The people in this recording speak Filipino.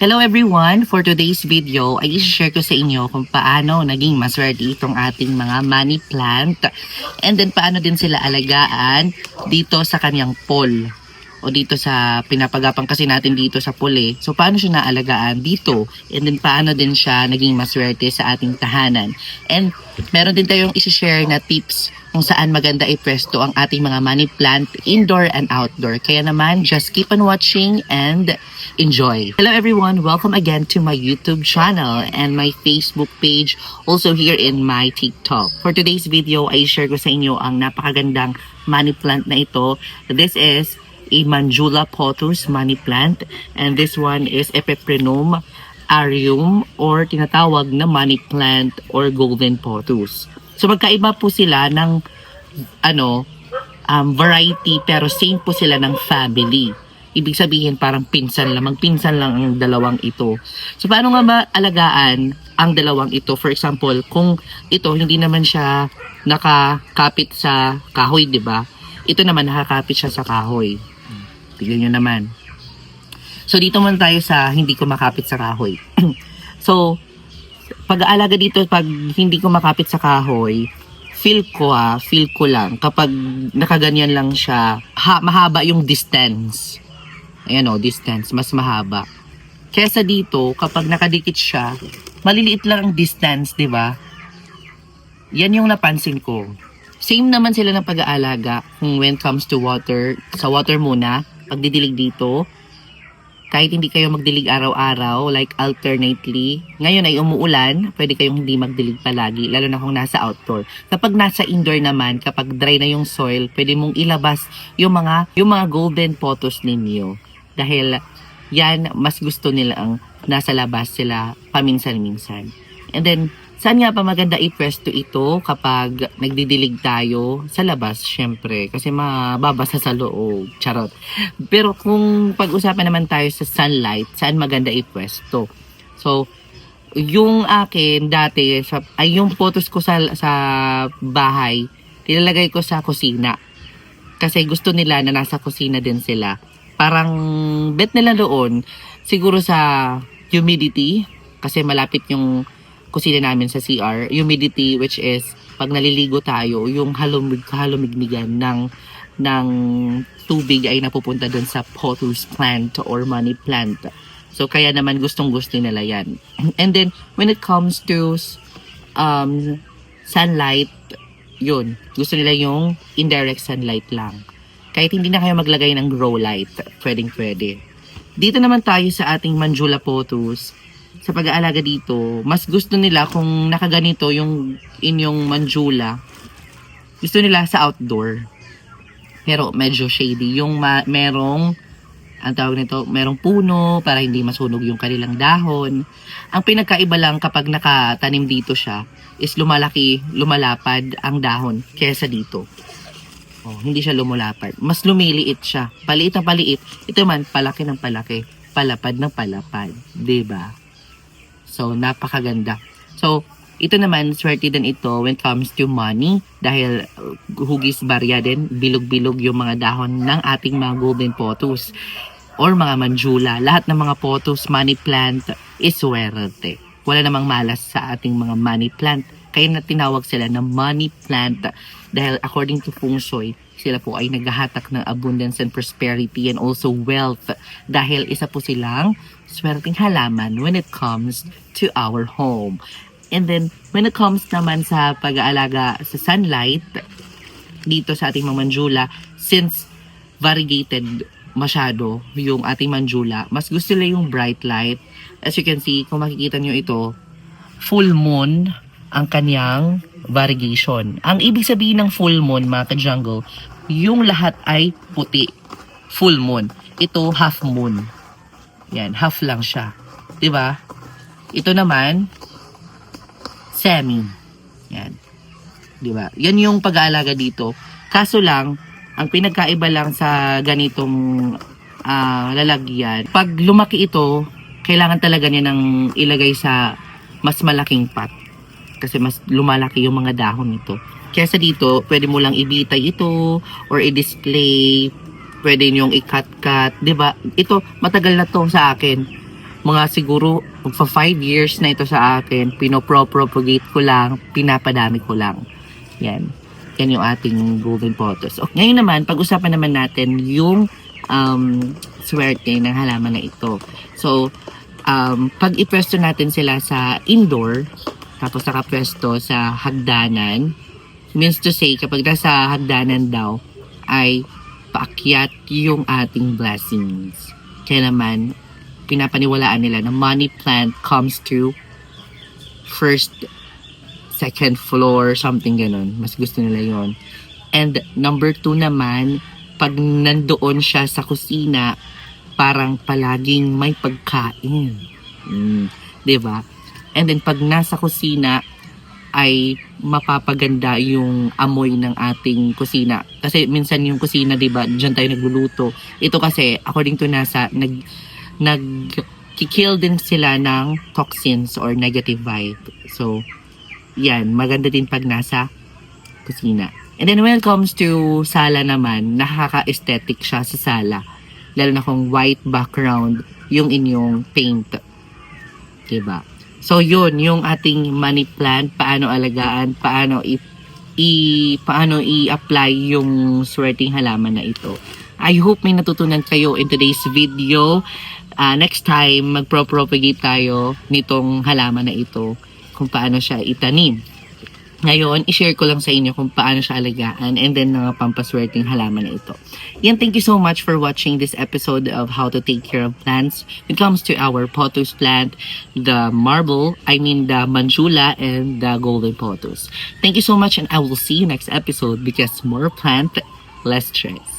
Hello everyone! For today's video, ay i-share ko sa inyo kung paano naging maswerte itong ating mga money plant and then paano din sila alagaan dito sa kanyang poll o dito sa pinapagapang kasi natin dito sa poll. So paano siya naalagaan dito and then paano din siya naging maswerte sa ating tahanan. And meron din tayong i-share na tips kung saan maganda ipwesto ang ating mga money plant indoor and outdoor. Kaya naman, just keep on watching and enjoy. Hello everyone! Welcome again to my YouTube channel and my Facebook page, also here in my TikTok. For today's video, ay share ko sa inyo ang napakagandang money plant na ito. This is a Manjula pothos money plant and this one is Epiprenum arium or tinatawag na money plant or golden pothos. So magkaiba po sila ng variety pero same po sila ng family. Ibig sabihin parang pinsan lang, magpinsan lang ang dalawang ito. So paano nga maalagaan ang dalawang ito? For example, kung ito hindi naman siya nakakapit sa kahoy, 'di ba? Ito naman nakakapit siya sa kahoy. Tignan niyo naman. So dito muna tayo sa hindi ko makapit sa kahoy. So pag-aalaga dito pag hindi ko makapit sa kahoy, feel ko lang kapag nakaganyan lang siya, mahaba yung distance. Ayan o, distance, mas mahaba. Kesa dito, kapag nakadikit siya, maliliit lang ang distance, di ba? Yan yung napansin ko. Same naman sila ng pag-aalaga kung when it comes to water. Sa water muna, pagdidilig dito, kahit hindi kayo magdilig araw-araw, like alternately, ngayon ay umuulan, pwede kayong hindi magdilig palagi, lalo na kung nasa outdoor. Kapag nasa indoor naman, kapag dry na yung soil, pwede mong ilabas yung mga golden pothos ninyo. Dahil yan, mas gusto nila ang nasa labas sila paminsan-minsan. And then, saan nga pa maganda ipwesto ito kapag nagdidilig tayo sa labas, syempre, kasi mababasa sa loob, charot. Pero kung pag-usapan naman tayo sa sunlight, saan maganda ipwesto? So, yung akin dati, ay yung photos ko sa bahay, nilalagay ko sa kusina. Kasi gusto nila na nasa kusina din sila. Parang bet nila doon, siguro sa humidity, kasi malapit yung kusina namin sa CR, humidity which is pag naliligo tayo, yung halumignigan ng tubig ay napupunta dun sa pothos plant or money plant. So kaya naman gustong-gusto nila yan. And then when it comes to sunlight, yun, gusto nila yung indirect sunlight lang. Kahit hindi na kayo maglagay ng grow light, pwedeng-pwede. Dito naman tayo sa ating Manjula pothos. Sa pag-aalaga dito, mas gusto nila kung nakaganito yung inyong Manjula. Gusto nila sa outdoor. Pero medyo shady. Yung merong, ang tawag nito, merong puno para hindi masunog yung kanilang dahon. Ang pinagkaiba lang kapag nakatanim dito siya is lumalapad ang dahon kesa dito. Oh, hindi siya lumulapad. Mas lumiliit siya. Paliit na paliit. Ito man, palaki ng palaki. Palapad ng palapad. Diba? So, napakaganda. So, ito naman, swerte din ito when it comes to money. Dahil hugis barya din, bilog-bilog yung mga dahon ng ating mga golden pothos or mga manjula. Lahat ng mga pothos, money plant is swerte. Wala namang malas sa ating mga money plant. Kaya na tinawag sila na money plant dahil according to Feng Shui, sila po ay naghahatak ng abundance and prosperity and also wealth dahil isa po silang swerteng halaman when it comes to our home. And then, when it comes naman sa pag-aalaga sa sunlight, dito sa ating mga manjula, since variegated masyado yung ating manjula, mas gusto nila yung bright light. As you can see, kung makikita nyo ito, full moon ang kanyang variegation. Ang ibig sabihin ng full moon, mga ka-jungle, yung lahat ay puti. Full moon. Ito, half moon. Yan, half lang siya. 'Di ba? Ito naman, semi. Yan. 'Di ba? Yan yung pag-aalaga dito. Kaso lang, ang pinagkaiba lang sa ganitong lalagyan, pag lumaki ito, kailangan talaga niya ng ilagay sa mas malaking pot. Kasi mas lumalaki yung mga dahon nito. Kesa dito, pwede mo lang ibitay ito or i-display. Pwede nyong i-cut-cut. Diba? Ito, matagal na to sa akin. mga siguro magpa 5 years na ito sa akin. Pinopropagate ko lang, pinapadami ko lang. Yan. Yan yung ating golden pothos. Okay, ngayon naman, pag-usapan naman natin yung swerte ng halaman na ito. So, pag ipwesto natin sila sa indoor, tapos nakapwesto sa hagdanan, means to say, kapag nasa hagdanan daw, ay paakyat yung ating blessings. Kaya naman, pinapaniwalaan nila na money plant comes to first, second floor, something ganun. Mas gusto nila yon. And number 2 naman, pag nandoon siya sa kusina, parang palaging may pagkain. Diba? And then pag nasa kusina, ay mapapaganda yung amoy ng ating kusina. Kasi minsan yung kusina, diba, dyan tayo nagluluto. Ito kasi, according to NASA, nag-kill din sila ng toxins or negative vibe. So, yan, maganda din pag nasa kusina. And then when it comes to sala naman, nakaka-aesthetic siya sa sala. Lalo na kung white background yung inyong paint. Diba? So yun, yung ating money plant, paano alagaan, paano i-apply yung swerteng halaman na ito. I hope may natutunan kayo in today's video. Next time, magpro-propagate tayo nitong halaman na ito, kung paano siya itanim. Ngayon, i-share ko lang sa inyo kung paano siya alagaan and then mga pampaswerteng halaman na ito. Yan, thank you so much for watching this episode of how to take care of plants. When it comes to our pothos plant, the the manjula, and the golden pothos. Thank you so much and I will see you next episode because more plant, less stress.